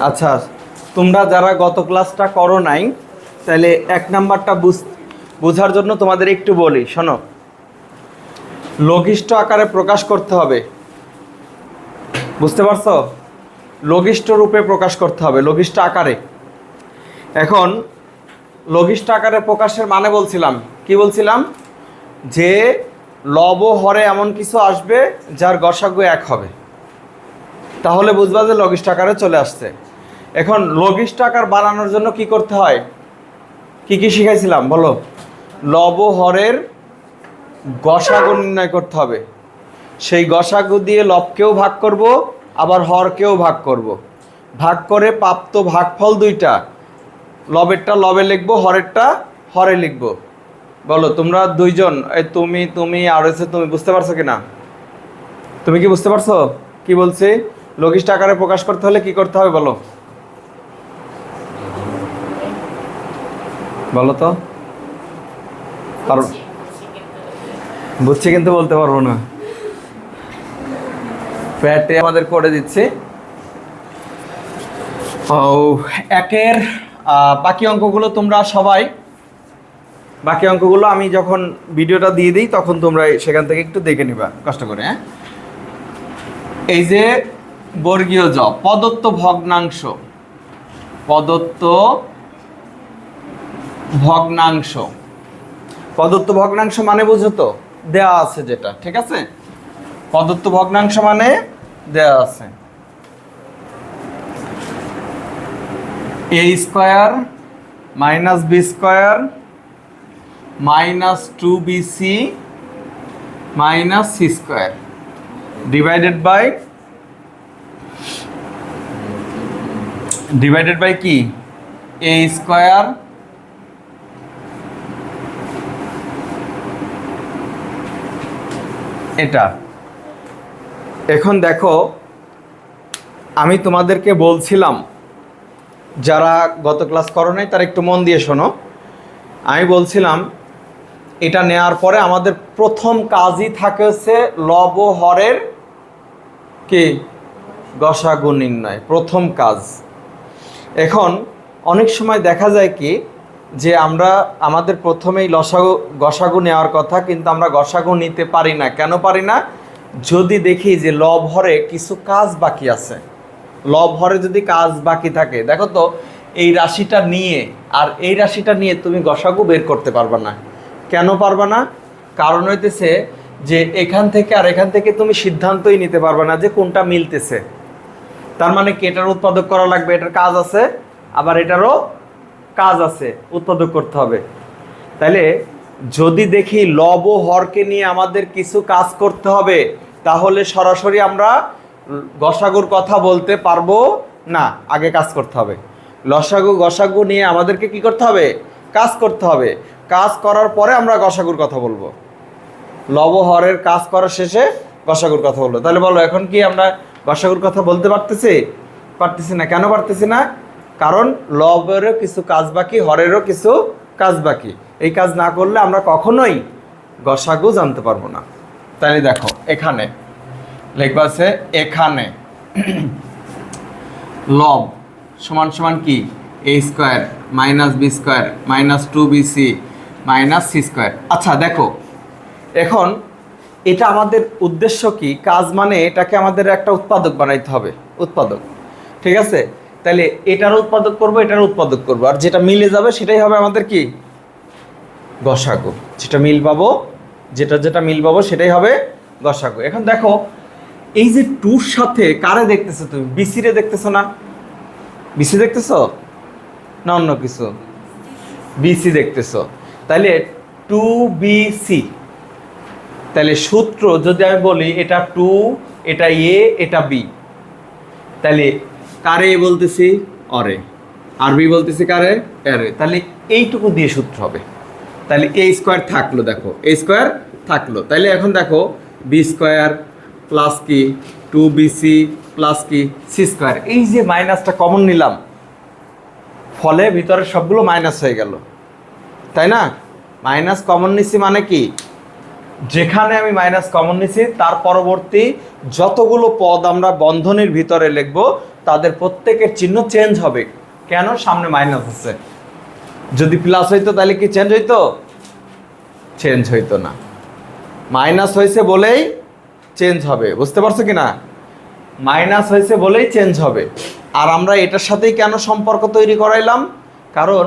আচ্ছা, তোমরা যারা গত ক্লাসটা করো নাই, তাহলে এক নাম্বারটা বোঝার জন্য তোমাদের একটু বলি, শোনো। লঘিষ্ঠ আকারে প্রকাশ করতে হবে, বুঝতে পারছো? লঘিষ্ঠ রূপে প্রকাশ করতে হবে, লঘিষ্ঠ আকারে। এখন লঘিষ্ঠ আকারে প্রকাশের মানে বলছিলাম, কি বলছিলাম? যে লব হরে এমন কিছু আসবে যার গসাগু এক হবে, তাহলে বুঝবা যে লঘিষ্ঠ আকারে চলে আসছে। এখন লঘিষ্ঠ আকার বানানোর জন্য কি করতে হয়, কি কি শিখাইছিলাম বলো? লব হরের গসাগু নির্ণয় করতে হবে। সেই গসাগু দিয়ে লবকেও ভাগ করব, আবার হরকেও ভাগ করব। ভাগ করে প্রাপ্ত ভাগফল দুইটা, লবেরটা লবে লিখবো, হরেরটা হরে লিখবো। বলো তোমরা দুইজন, এই তুমি আর হচ্ছে তুমি, বুঝতে পারছো কিনা? তুমি কি বুঝতে পারছো কি বলছি? লঘিষ্ঠ আকারে প্রকাশ করতে হলে কি করতে হবে বলো? বলো তো। বুঝছি কিন্তু বলতে পারবো না। প্যাটে আমাদের করে দিচ্ছে। একের বাকি অঙ্কগুলো তোমরা সবাই, বাকি অঙ্কগুলো আমি যখন ভিডিওটা দিয়ে দিই তখন তোমরা সেখান থেকে একটু দেখে নিবা কষ্ট করে। হ্যাঁ, এই যে বর্গীয় জ প্রদত্ত ভগ্নাংশ, প্রদত্ত ভগ্নাংশ, প্রদত্ত ভগ্নাংশ মানে বুঝো তো? দেয়া আছে যেটা, ঠিক আছে? প্রদত্ত ভগ্নাংশ মানে দেয়া আছে a square minus B square minus 2bc minus C square divided by কি? a স্কয়ার এটা। এখন দেখো, আমি তোমাদেরকে বলছিলাম, যারা গত ক্লাস করো নাই তারা একটু মন দিয়ে শোনো। আমি বলছিলাম এটা নেওয়ার পরে আমাদের প্রথম কাজই থাকে হচ্ছে লব হরের কি গসাগু নির্ণয়, প্রথম কাজ। এখন অনেক সময় দেখা যায় কি যে আমরা আমাদের প্রথমেই গসাগু নেওয়ার কথা, কিন্তু আমরা গসাগু নিতে পারি না। কেন পারি না? যদি দেখি যে লব হরে কিছু কাজ বাকি আছে। লব হরে যদি কাজ বাকি থাকে, দেখো তো এই রাশিটা নিয়ে আর এই রাশিটা নিয়ে তুমি গসাগু বের করতে পারবে না। কেন পারবে না? কারণ হইতেছে যে এখান থেকে আর এখান থেকে তুমি সিদ্ধান্তই নিতে পারবে না যে কোনটা মিলতেছে। তার মানে কি এটার উৎপাদক করা লাগবে, এটার কাজ আছে, আবার এটারও কাজ আছে, উৎপাদক করতে হবে। তাইলে যদি দেখি লব হরকে নিয়ে আমাদের কিছু কাজ করতে হবে, তাহলে সরাসরি আমরা গসাগুর কথা বলতে পারবো না, আগে কাজ করতে হবে। গসাগু নিয়ে আমাদেরকে কি করতে হবে? কাজ করতে হবে। কাজ করার পরে আমরা গসাগুর কথা বলবো। লব হরের কাজ করার শেষে গসাগুর কথা বলবো। তাহলে বলো, এখন কি আমরা গসাগুর কথা বলতে পারতেছি না? কেন পারতেছি না? কারণ লবেরও কিছু কাজ বাকি, হরেরও কিছু কাজ বাকি। এই কাজ না করলে আমরা কখনোই গসাগু জানতে পারবো না। তাহলে দেখো, এখানে লেখবা আছে, এখানে লব সমান সমান কি? a square minus B square minus 2bc minus C square. আচ্ছা দেখো, এখন এটা আমাদের উদ্দেশ্য কি? কাজ মানে এটাকে আমাদের একটা উৎপাদক বানাইতে হবে, উৎপাদক, ঠিক আছে? তাহলে এটার উৎপাদক করব, এটার উৎপাদক করব, আর যেটা মিলে যাবে সেটাই হবে আমাদের কি? গসাগু। যেটা মিল পাবো সেটাই হবে গসাগু। এখন দেখো, এই যে টুর সাথে কারে দেখতেছো তুমি? বিসি রে দেখতেছো না? বিসি দেখতেছো না অন্য কিছু? বিসি দেখতেছো। তাহলে 2bc, তাহলে সূত্র যদি আমি বলি এটা 2, এটা এ, এটা বি, তাহলে কারে বলতেছি? অরে। আর বি বলতেছি কারে? এরে। তাহলে এইটুকু দিয়ে সূত্র হবে। তাহলে এ স্কয়ার থাকলো, দেখো এ স্কয়ার থাকলো। তাহলে এখন দেখো বি স্কয়ার প্লাস কি 2bc প্লাস কি সি স্কয়ার। এই যে মাইনাসটা কমন নিলাম, ফলে ভিতরে সবগুলো মাইনাস হয়ে গেল, তাই না? মাইনাস কমন নিচ্ছি মানে কি? যেখানে আমি মাইনাস কমন নিছি তার পরবর্তী যতগুলো পদ আমরা বন্ধনীর ভিতরে লিখব তাদের প্রত্যেকের চিহ্ন চেঞ্জ হবে। কেন? সামনে মাইনাস আছে। যদি প্লাস হইতো তাহলে কি চেঞ্জ হইতো? চেঞ্জ হইতো না। মাইনাস হয়েছে বলেই চেঞ্জ হবে, বুঝতে পারছো কি না? মাইনাস হয়েছে বলেই চেঞ্জ হবে। আর আমরা এটার সাথেই কেন সম্পর্ক তৈরি করাইলাম? কারণ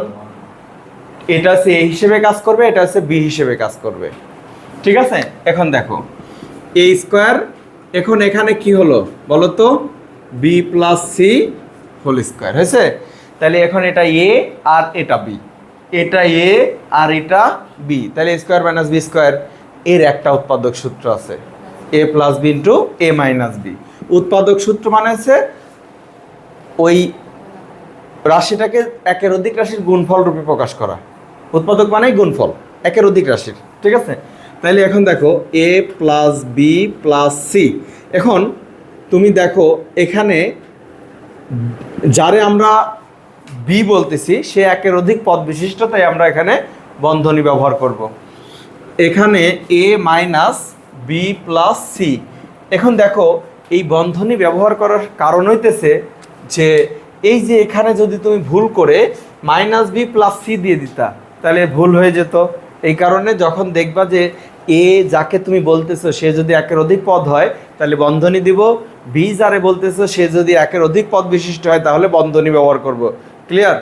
এটা হচ্ছে এ হিসেবে কাজ করবে, এটা হচ্ছে বি হিসেবে কাজ করবে। ঠিক আছে, এখন দেখো এ স্কোয়ার, এখন এখানে কি হলো বলো তো? B plus C whole square হয়েছে। তাহলে এখন এটা এ আর এটা বি, এটা এ আর এটা বি, তাহলে এ স্কোয়ার মাইনাস বি স্কোয়ার। এর একটা উৎপাদক সূত্র আছে, এ প্লাস বি ইন্টু এ মাইনাস বি। উৎপাদক সূত্র মানে হচ্ছে ওই রাশিটাকে একের অধিক রাশির গুণফল রূপে প্রকাশ করা। উৎপাদক মানেই গুণফল একের অধিক রাশির। ঠিক আছে, তাইলে এখন দেখো এ প্লাস বি প্লাস সি। এখন তুমি দেখো এখানে যারে আমরা বি বলতেছি সে একের অধিক পদ বিশিষ্ট, তাই আমরা এখানে বন্ধনী ব্যবহার করব। এখানে এ মাইনাস বি প্লাস সি। এখন দেখো এই বন্ধনী ব্যবহার করার কারণ হইতেছে যে এই যে এখানে যদি তুমি ভুল করে মাইনাস বি প্লাস সি দিয়ে দিতা তাহলে ভুল হয়ে যেত। এই কারণে যখন দেখবা যে এ যাকে তুমি বলতেছো সে যদি একের অধিক পদ হয় তাহলে বন্ধনী দিব, বি যারে বলতেছো সে যদি একের অধিক পদ বিশিষ্ট হয় তাহলে বন্ধনী ব্যবহার করব। ক্লিয়ার?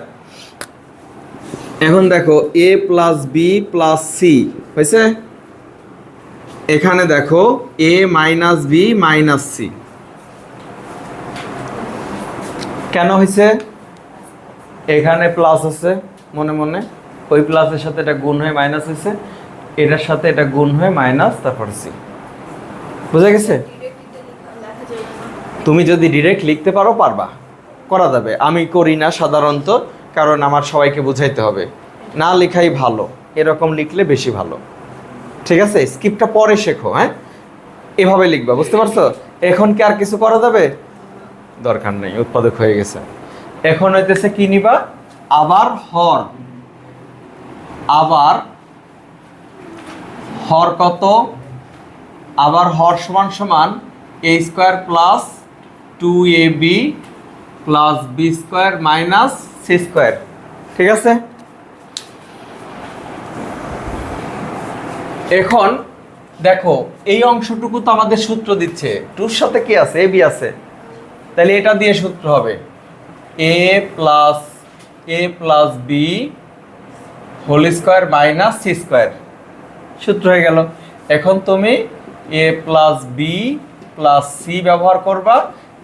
এখন দেখো এ প্লাস বি প্লাস সি হয়েছে। এখানে দেখো এ মাইনাস বি মাইনাস সি। কেন হয়েছে? এখানে প্লাস আছে মনে মনে, ওই প্লাসের সাথে এটা গুণ হয়ে মাইনাস হয়েছে, এটার সাথে এটা গুণ হয়ে মাইনাস, তারপর সি। বুঝা গেছে? তুমি যদি ডিরেক্ট লিখতে পারো পারবা, করা যাবে। আমি করি না সাধারণত, কারণ আমার সবাইকে বুঝাইতে হবে। না লেখাই ভালো, এরকম লিখলে বেশি ভালো। ঠিক আছে, স্কিপটা পরে শেখো। হ্যাঁ, এভাবে লিখবা, বুঝতে পারছো? এখন কি আর কিছু করা যাবে? দরকার নেই, উৎপাদক হয়ে গেছে। এখন হইতেছে কি নিবা? আবার হর। আবার হর কত? আবার হর সমান সমান A square plus 2ab plus B square minus C square. ঠিক আছে, এখন দেখো এই অংশটুকু তো আমাদের সূত্র দিচ্ছে, টুর সাথে কি আছে? এ বি আছে, তাহলে এটা দিয়ে সূত্র হবে A plus B whole square minus C square. সূত্র হয়ে গেল। এখন তুমি A plus B plus C ব্যবহার করবা,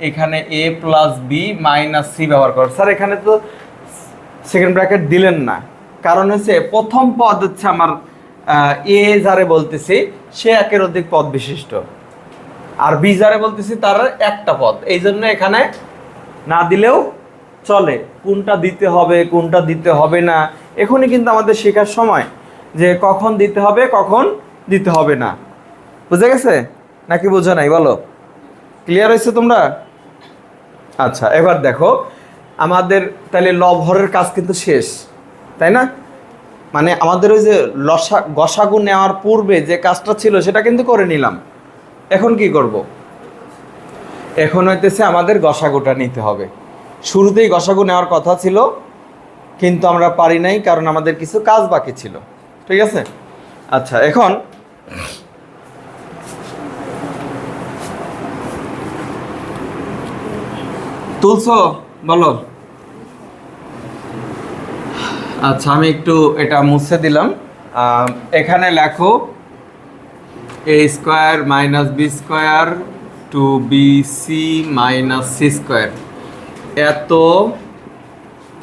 এখানে A plus B minus C ব্যবহার করবা। স্যার এখানে তো সেকেন্ড ব্র্যাকেট দিলেন না, কারণ হচ্ছে প্রথম পদ হচ্ছে আমার এ যারে বলতেছি সে একের অধিক পদ বিশিষ্ট, আর বি যারে বলতেছি তার একটা পদ, এই জন্য এখানে না দিলেও চলে। কোনটা দিতে হবে কোনটা দিতে হবে না এখনই কিন্তু আমাদের শেখার সময়, যে কখন দিতে হবে কখন দিতে হবে না। বুঝে গেছে নাকি বোঝা নাই বলো? ক্লিয়ার হয়েছে তোমরা? আচ্ছা, এবার দেখো আমাদের তাহলে লব হরের কাজ কিন্তু শেষ, তাই না? মানে আমাদের ওই যে গসাগু নেওয়ার পূর্বে যে কাজটা ছিল সেটা কিন্তু করে নিলাম। এখন কি করব? এখন হইতেছে আমাদের গসাগুটা নিতে হবে। শুরুতেই গসাগু নেওয়ার কথা ছিল, কিন্তু আমরা পারি নাই কারণ আমাদের কিছু কাজ বাকি ছিল। ঠিক আছে, আচ্ছা এখন তুলছো বলো? আচ্ছা, আমি একটু এটা মুছে দিলাম। এখানে লেখো A square minus B square two B C minus C square, এত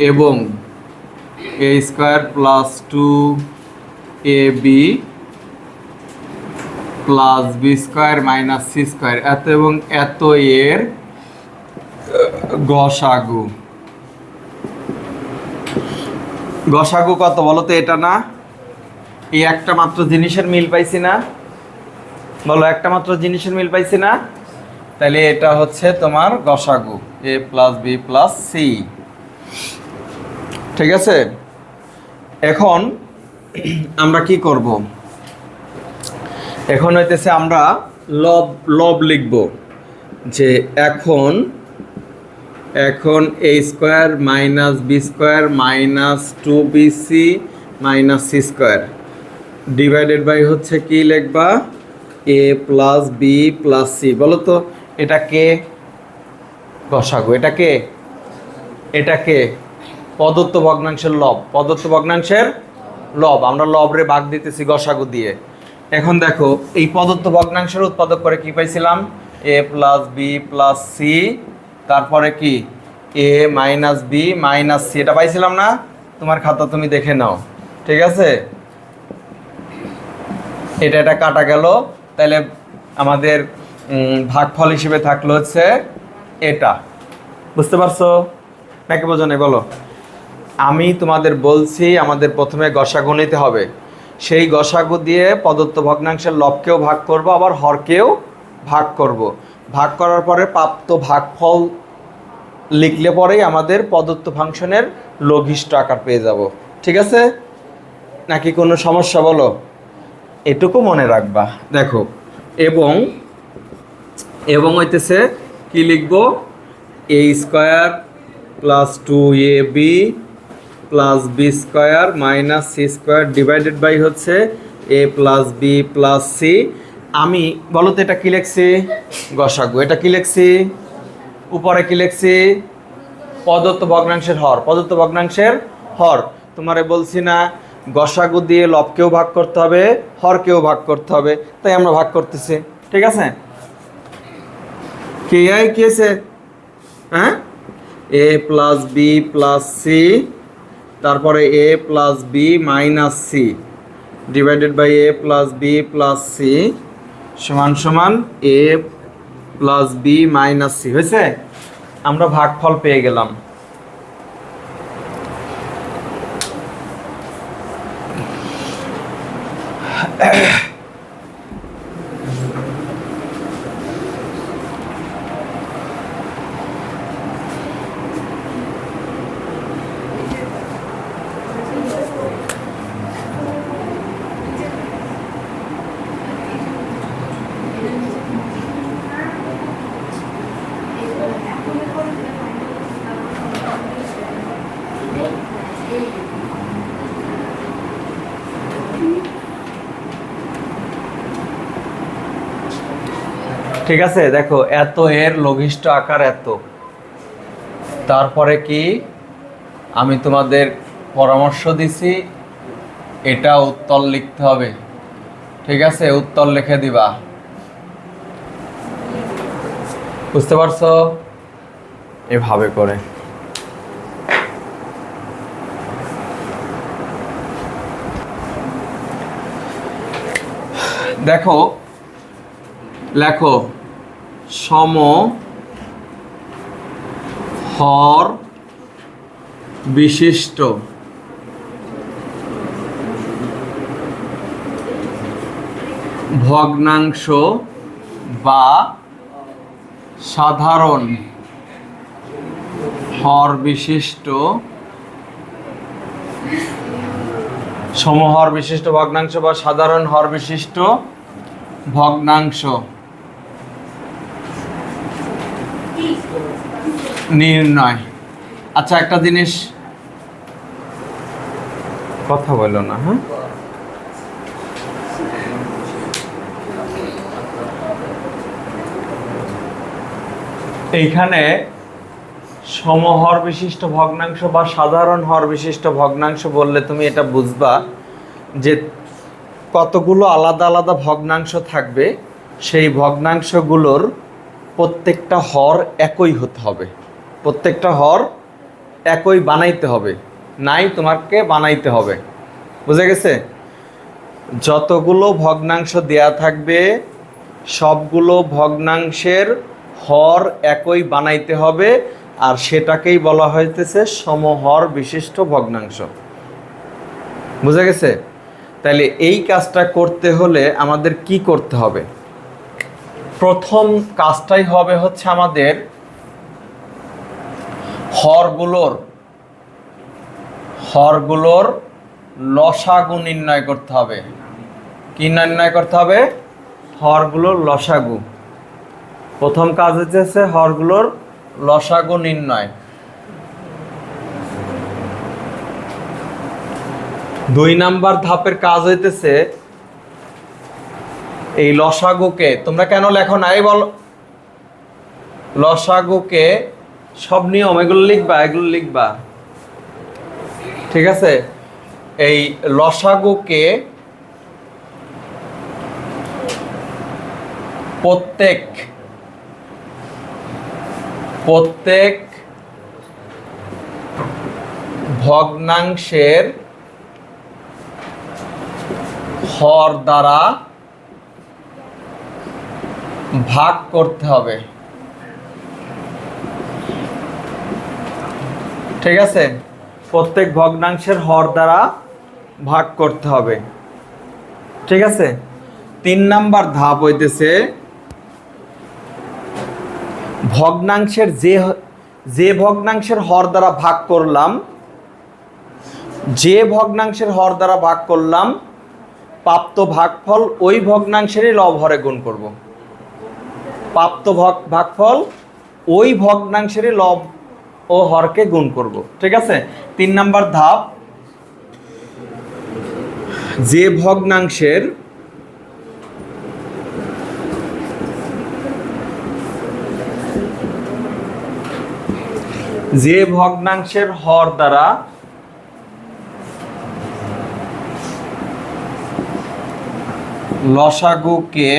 এবং A square plus 2ab plus B square minus C square, এত এবং এত এর গসাগু। গসাগু কত বলো তো? এটা না, এই একটা মাত্র জিনিসের মিল পাইছি না? বলো, একটা মাত্র জিনিসের মিল পাইছি না? তাহলে এটা হচ্ছে তোমার গসাগু, এ প্লাস বি প্লাস সি। ঠিক আছে, এখন আমরা কি করব? এখন হইতেছে আমরা লব লব লিখব যে এখন এখন A square minus B square minus 2bc minus C square divided by হচ্ছে কি লিখবা A plus B plus C. বলো তো এটা কে গসাগু, এটাকে প্রদত্ত ভগ্নাংশের লব, প্রদত্ত ভগ্নাংশের লব, আমরা লবরে ভাগ দিতেছি গসাগু দিয়ে। এখন দেখো এই প্রদত্ত ভগ্নাংশের উৎপাদক করে কি পাইছিলাম এ প্লাস বি প্লাস সি, তারপরে কি এ মাইনাস বি মাইনাস সি, এটা পাইছিলাম না? তোমার খাতা তুমি দেখে নাও, ঠিক আছে? এটা কাটা গেল, তাহলে আমাদের ভাগফল হিসেবে থাকলো হচ্ছে এটা। বুঝতে পারছো নাকি বোঝো নাই বলো? আমি তোমাদের বলছি আমাদের প্রথমে গসাগু নিতে হবে, সেই গসাগু দিয়ে প্রদত্ত ভগ্নাংশের লবকেও ভাগ করব, আবার হরকেও ভাগ করব। ভাগ করার পরে প্রাপ্ত ভাগফল লিখলে পরেই আমাদের প্রদত্ত ফাংশনের লঘিষ্ঠ আকার পেয়ে যাব। ঠিক আছে নাকি কোনো সমস্যা বলো? এটুকু মনে রাখবা। দেখো এবং এবং হইতেছে কি লিখব A square plus 2ab plus B square minus C square divided by হচ্ছে A plus B plus C. আমি বলো তো এটা কী লিখছি? গসাগু। এটা কি লিখছি? উপরে কি লিখছি? প্রদত্ত ভগ্নাংশের হর, প্রদত্ত ভগ্নাংশের হর। তোমারে বলছি না গসাগু দিয়ে লবকেও ভাগ করতে হবে, হরকেও ভাগ করতে হবে, তাই আমরা ভাগ করতেছি। ঠিক আছে? কি আছে? হ্যাঁ, A plus B plus C, তারপরে A plus B minus C divided by A plus B plus C সমান সমান A plus B minus C. হয়েছে? আমরা ভাগফল পেয়ে গেলাম। ঠিক আছে, দেখো এত এর লঘিষ্ঠ আকার এত। তারপরে কি আমি তোমাদের পরামর্শ দিছি এটা উত্তর লিখতে হবে। ঠিক আছে, উত্তর লিখে দিবা। বুঝতে পারছো? এভাবে করে দেখো, লেখো সম হর বিশিষ্ট ভগ্নাংশ বা সাধারণ হর বিশিষ্ট সমহর বিশিষ্ট ভগ্নাংশ বা সাধারণ হর বিশিষ্ট ভগ্নাংশ নির্ণয়। আচ্ছা একটা জিনিস কথা বলো না, হ্যাঁ এইখানে সমহর বিশিষ্ট ভগ্নাংশ বা সাধারণ হর বিশিষ্ট ভগ্নাংশ বললে তুমি এটা বুঝবা যে কতগুলো আলাদা আলাদা ভগ্নাংশ থাকবে, সেই ভগ্নাংশগুলোর প্রত্যেকটা হর একই হতে হবে, প্রত্যেকটা হর একই বানাইতে হবে, নাই তোমাকে বানাইতে হবে। বুঝে গেছে? যতগুলো ভগ্নাংশ দেয়া থাকবে সবগুলো ভগ্নাংশের হর একই বানাইতে হবে, আর সেটাকেই বলা হইতেছে সমহর বিশিষ্ট ভগ্নাংশ। বুঝে গেছে? তাহলে এই কাজটা করতে হলে আমাদের কি করতে হবে? প্রথম কাজটাই হবে হচ্ছে আমাদের হরগুলোর লসাগু নির্ণয় করতে হবে। কি নির্ণয় করতে হবে? হরগুলোর লসাগু। প্রথম কাজ হচ্ছে হরগুলোর লসাগু নির্ণয়। 2 নাম্বার ধাপের কাজ হইতেছে এই লসাগুকে, তোমরা কেন লেখো না এই বলো, লসাগুকে সব নিয়ম এগুলো লিখবা, ঠিক আছে? এই লসাগুকে প্রত্যেক ভগ্নাংশের হর দ্বারা ভাগ করতে হবে, ঠিক আছে? প্রত্যেক ভগ্নাংশের হর দ্বারা ভাগ করতে হবে, ঠিক আছে? 3 নাম্বার ধাপ হইতেছে ভগ্নাংশের যে ভগ্নাংশের হর দ্বারা ভাগ করলাম, প্রাপ্ত ভাগফল ওই ভগ্নাংশেরই লব হরে গুণ করব। প্রাপ্ত ভাগফল ওই ভগ্নাংশেরই লব ও হরকে গুণ করব, ঠিক আছে? 3 নাম্বার ধাপ, যে ভগ্নাংশের হর দ্বারা লসাগুকে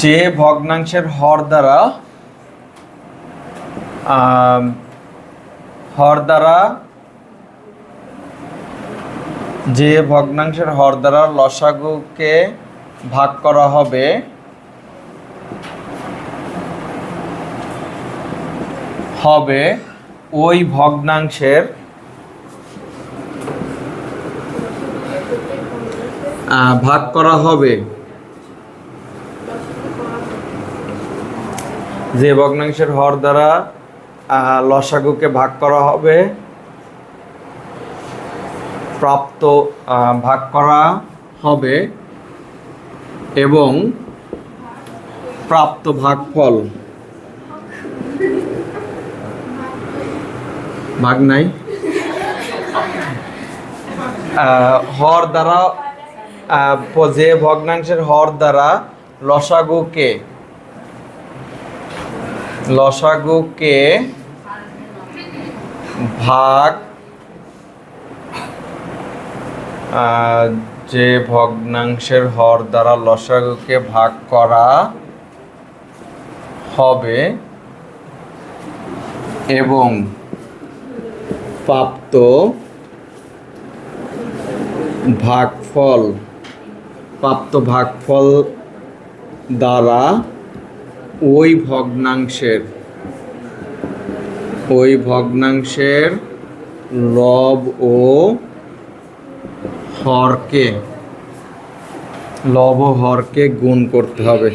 যে ভগ্নাংশের হর দ্বারা লসাগুকে ভাগ করা হবে, ওই ভগ্নাংশের ভাগ করা হবে, যে ভগ্নাংশের হর দ্বারা লসাগুকে ভাগ করা হবে, প্রাপ্ত ভাগ করা হবে এবং প্রাপ্ত ভাগফল ভাগ নাই হর দ্বারা, যে ভগ্নাংশের হর দ্বারা লসাগুকে ভাগ, যে ভগ্নাংশের হর দ্বারা লসাগুকে ভাগ করা হবে এবং প্রাপ্ত ভাগফল দ্বারা ওই ভগ্নাংশের লব ও হরকে গুণ করতে হবে।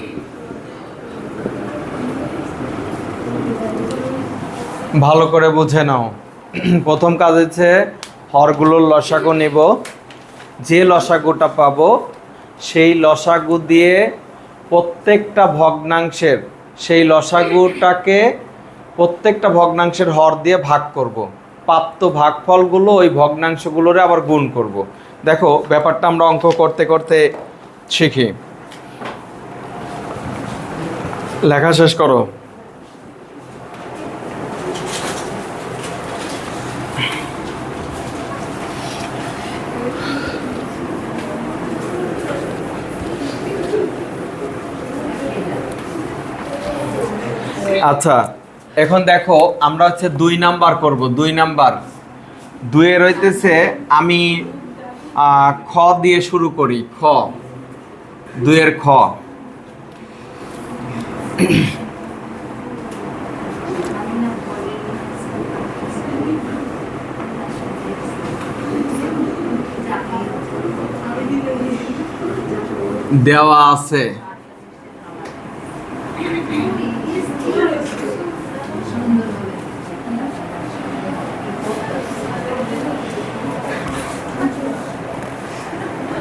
ভালো করে বুঝে নাও। প্রথম কাজ হচ্ছে হরগুলোর লসাগু নেব, যে লসাগুটা পাবো সেই লসাগু দিয়ে প্রত্যেকটা ভগ্নাংশের হর দিয়ে ভাগ করব। প্রাপ্ত ভাগফলগুলো ওই ভগ্নাংশগুলোরে আবার গুণ করব। দেখো ব্যাপারটা আমরা অঙ্ক করতে করতে শিখি। লেখা শেষ করো। আচ্ছা, এখন দেখো আমরা হচ্ছে 2 নাম্বার করব। 2 নাম্বার 2 হইতেছে, আমি খ দিয়ে শুরু করি। খ 2 খ, দেওয়া আছে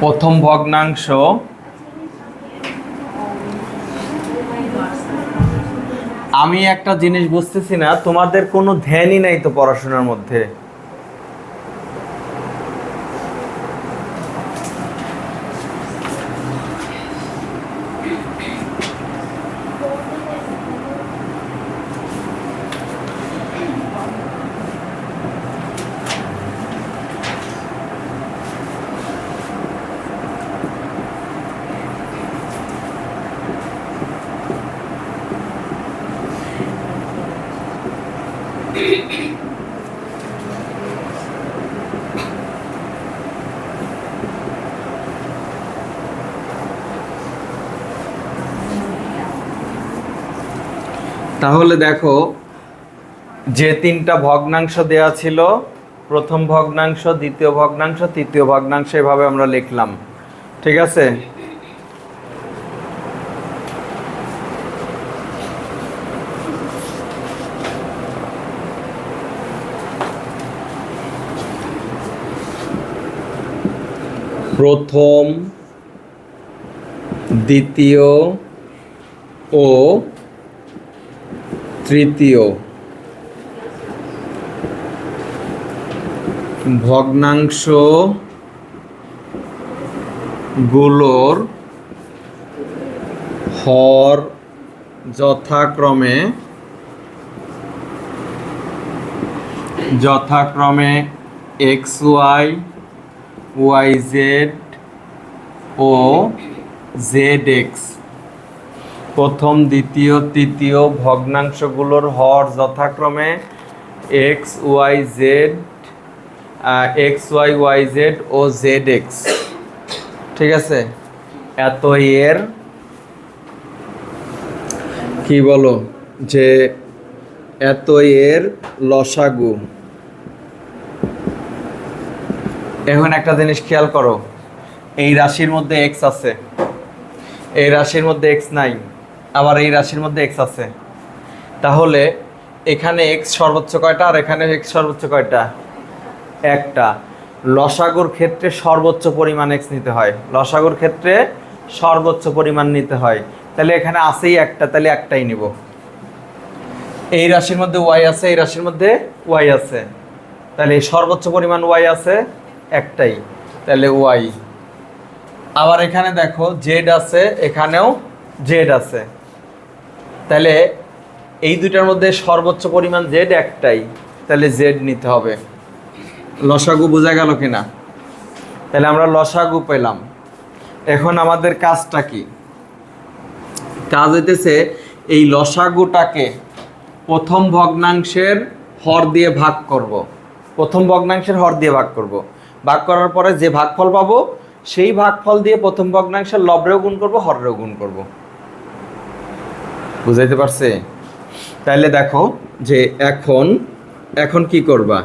প্রথম ভগ্নাংশ আমি একটা জিনিস বুঝতেছি না, তোমাদের কোনো ধ্যানই নাই তো পড়াশোনার মধ্যে। তাহলে দেখো, যে তিনটা ভগ্নাংশ দেয়া ছিল, প্রথম ভগ্নাংশ, দ্বিতীয় ভগ্নাংশ, তৃতীয় ভগ্নাংশ, এভাবে আমরা লিখলাম। ঠিক আছে? প্রথম, দ্বিতীয় ও তৃতীয় ভগ্নাংশ গুলোর হর যথাক্রমে এক্স ওয়াই, ওয়াই জেড ও জেড এক্স। প্রথম, দ্বিতীয়, তৃতীয় ভগ্নাংশগুলোর হর যথাক্রমে এক্স ওয়াই, ওয়াই জেড ও জেড এক্স। ঠিক আছে? এত এর কি বলো, যে এত এর লসাগু। এখন একটা জিনিস খেয়াল করো, এই রাশির মধ্যে এক্স আছে, এই রাশির মধ্যে এক্স নাই, আবার এই রাশির মধ্যে এক্স আছে। তাহলে এখানে এক্স সর্বোচ্চ কয়টা আর এখানে এক্স সর্বোচ্চ কয়টা? একটা। লসাগুর ক্ষেত্রে সর্বোচ্চ পরিমাণ এক্স নিতে হয়, লসাগুর ক্ষেত্রে সর্বোচ্চ পরিমাণ নিতে হয়। তাহলে এখানে আছেই একটা, তাহলে একটাই নিব। এই রাশির মধ্যে ওয়াই আছে, এই রাশির মধ্যে ওয়াই আছে, তাহলে সর্বোচ্চ পরিমাণ ওয়াই আছে একটাই, তাহলে ওয়াই। আবার এখানে দেখো জেড আছে, এখানেও জেড আছে, তাহলে এই দুইটার মধ্যে সর্বোচ্চ পরিমাণ জেড একটাই, তাহলে জেড নিতে হবে। লসাগু বোঝা গেল কিনা? তাহলে আমরা লসাগু পেলাম। এখন আমাদের কাজটা কি? কাজ হইতেছে এই লসাগুটাকে প্রথম ভগ্নাংশের হর দিয়ে ভাগ করব। প্রথম ভগ্নাংশের হর দিয়ে ভাগ করব। ভাগ করার পরে যে ভাগফল পাবো, সেই ভাগফল দিয়ে প্রথম ভগ্নাংশের লবরেও গুণ করব, হরেও গুণ করব। বুঝাইতে পারছে? তাহলে দেখো যে এখন কি করবা,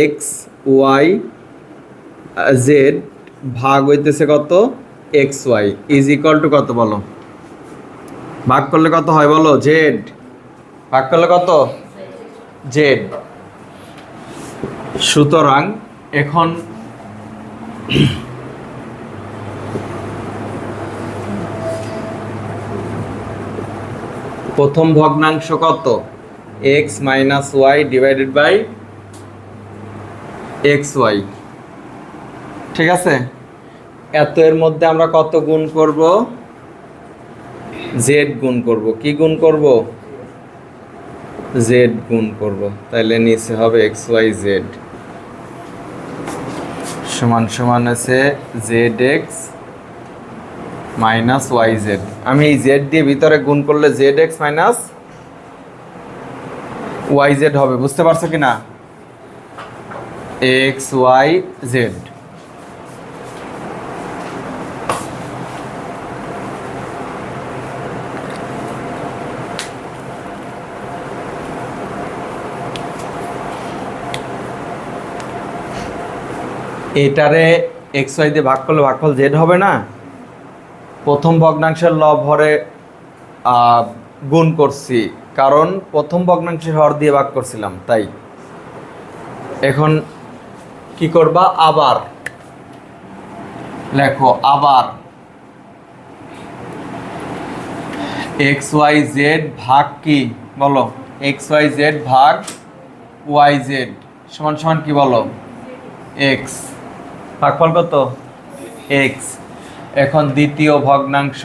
এক্স ওয়াই জেড ভাগ হইতেছে কত, X Y is equal to কত বলো? ভাগ করলে কত হয় বলো? জেড। ভাগ করলে কত? জেড। সুতরাং এখন প্রথম ভগ্নাংশ কত? X minus Y divided by X Y. ঠিক আছে? এত এর মধ্যে আমরা কত গুণ করব? জেড গুণ করব। কি গুণ করব? জেড গুণ করব। তাহলে নিচে হবে এক্স ওয়াই জেড সমান সমান আছে Z X minus Y Z. আমি এই জেড দিয়ে ভিতরে গুণ করলে Z X minus Y Z হবে। বুঝতে পারছো কি না? X Y Z. এটারে এক্স ওয়াই দিয়ে ভাগ করলে ভাগফল জেড হবে না? প্রথম ভগ্নাংশের লব হরে গুণ করছি, কারণ প্রথম ভগ্নাংশের হর দিয়ে ভাগ করছিলাম, তাই। এখন কি করবা? আবার লেখো আবার এক্স ওয়াই জেড ভাগ কি বলো, এক্স ওয়াই জেড ভাগ ওয়াই জেড সমান সমান কি বলো, এক্স। ভাগফল কত, এক্স। এখন দ্বিতীয় ভগ্নাংশ,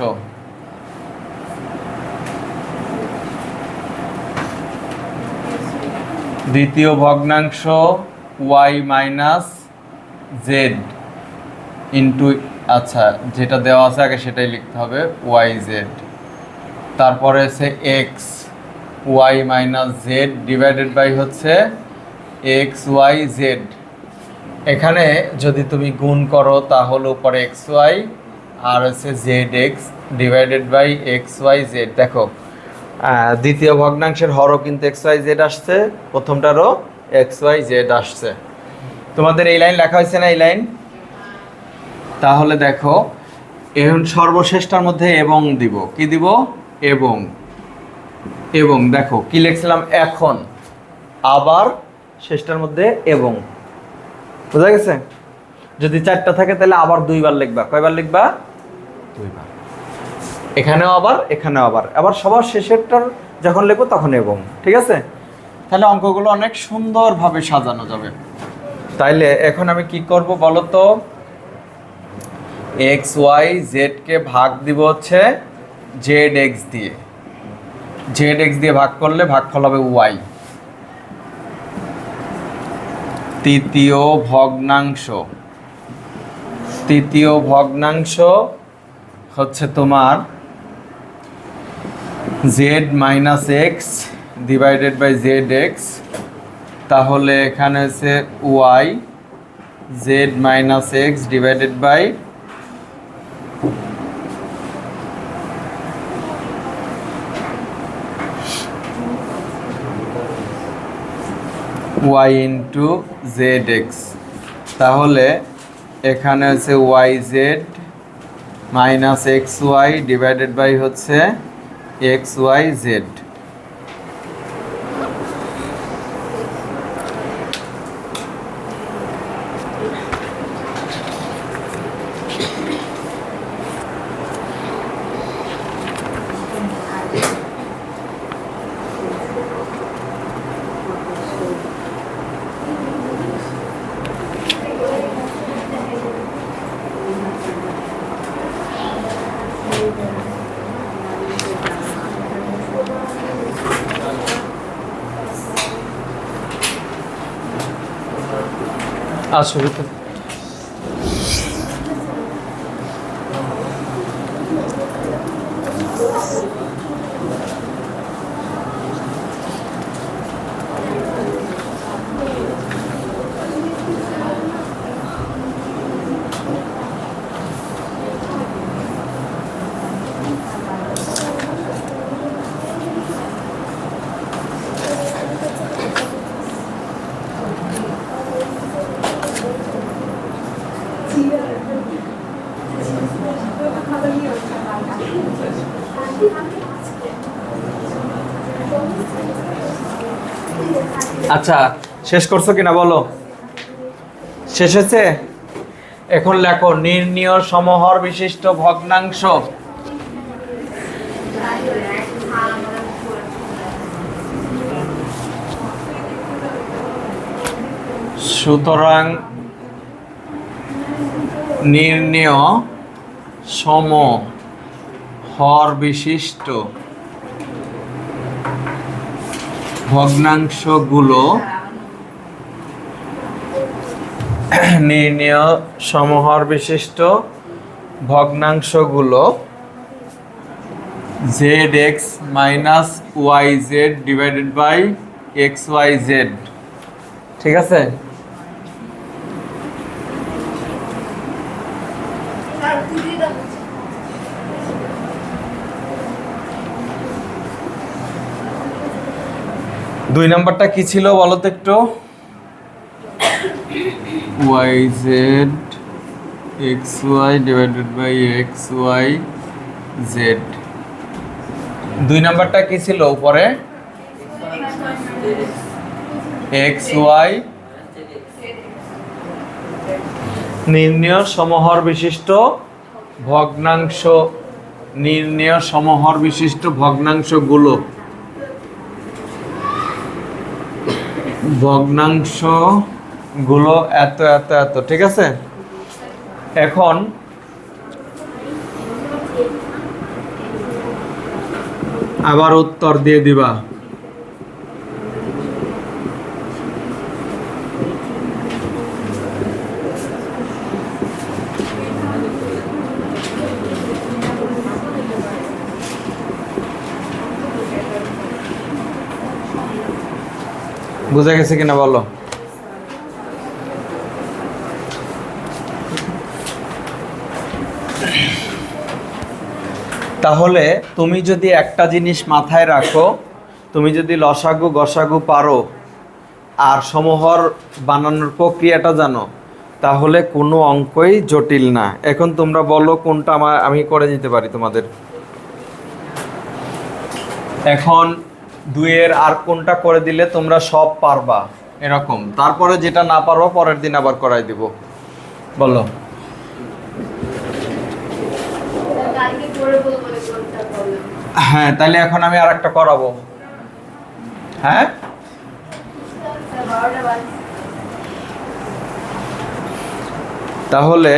দ্বিতীয় ভগ্নাংশ ওয়াই মাইনাস জেড ইন্টু, আচ্ছা যেটা দেওয়া আছে আগে সেটাই লিখতে হবে, ওয়াই জেড। তারপরে আছে X Y minus Z divided by হচ্ছে এক্স ওয়াই জেড। এখানে যদি তুমি গুণ করো তাহলে উপরে এক্স ওয়াই আর হচ্ছে Z X divided by X Y Z. দেখো দ্বিতীয় ভগ্নাংশের হরও কিন্তু এক্স ওয়াই জেড আসছে, প্রথমটারও এক্স ওয়াই জেড আসছে। তোমাদের এই লাইন লেখা হয়েছে না, এই লাইন? তাহলে দেখো এখন সর্বশেষটার মধ্যে এবং দিব, কি দিব, এবং। এবং দেখো কি লিখছিলাম, এখন আবার শেষটার মধ্যে এবং, বুঝা গেছে? যদি চারটা থাকে তাহলে আবার দুইবার লিখবা, কয়বার লিখবা, দুইবার। এখানেও আবার, এখানেও আবার, আবার সবার শেষেরটার যখন লিখবো তখন এবং, ঠিক আছে? তাহলে অঙ্কগুলো অনেক সুন্দরভাবে সাজানো যাবে। তাইলে এখন আমি কি করব বলো তো, এক্স ওয়াই জেডকে ভাগ দিব হচ্ছে জেড এক্স দিয়ে, জেড এক্স দিয়ে ভাগ করলে ভাগফল হবে ওয়াই। তৃতীয় ভগ্নাংশ, তৃতীয় ভগ্নাংশ হচ্ছে তোমার Z minus X divided by Z X. তাহলে এখানে হচ্ছে Y Z minus X divided by Y into Z X. তাহলে এখানে হচ্ছে Y Z minus X Y divided by হচ্ছে এক্স ওয়াই জেড। আসো ভিতরে। আচ্ছা শেষ করছো কিনা বলো, শেষ হয়েছে? এখন লেখো নির্ণীয় সমহর বিশিষ্ট ভগ্নাংশ। সুতরাং নির্ণীয় সমহর বিশিষ্ট ভগ্নাংশগুলো, নির্ণীয় সমহর বিশিষ্ট ভগ্নাংশগুলো Z X minus Y Z divided by X Y Z. ঠিক আছে? দুই নাম্বারটা কি ছিল বলো তো একটু? Y Z X Y divided by X Y Z. দুই নাম্বারটা কি ছিল উপরে? এক্স ওয়াই নির্ণেয় সমহর বিশিষ্ট ভগ্নাংশ, নির্ণেয় সমহর বিশিষ্ট ভগ্নাংশগুলো, ভগ্নাংশগুলো এত এত এত, ঠিক আছে? এখন আবার উত্তর দিয়ে দিবা। বুঝা গেছে কিনা বলো? তাহলে তুমি যদি একটা জিনিস মাথায় রাখো, তুমি যদি লসাগু গসাগু পারো আর সমহর বানানোর প্রক্রিয়াটা জানো, তাহলে কোনো অঙ্কই জটিল না। এখন তোমরা বলো কোনটা আমি করে দিতে পারি তোমাদের। এখন দুইয়ের আর কোনটা করে দিলে তোমরা সব পারবা এরকম, তারপরে যেটা না পারো পরের দিন আবার করাই দিব। বলো। হ্যাঁ, তাহলে এখন আমি আর একটা করাবো। হ্যাঁ, তাহলে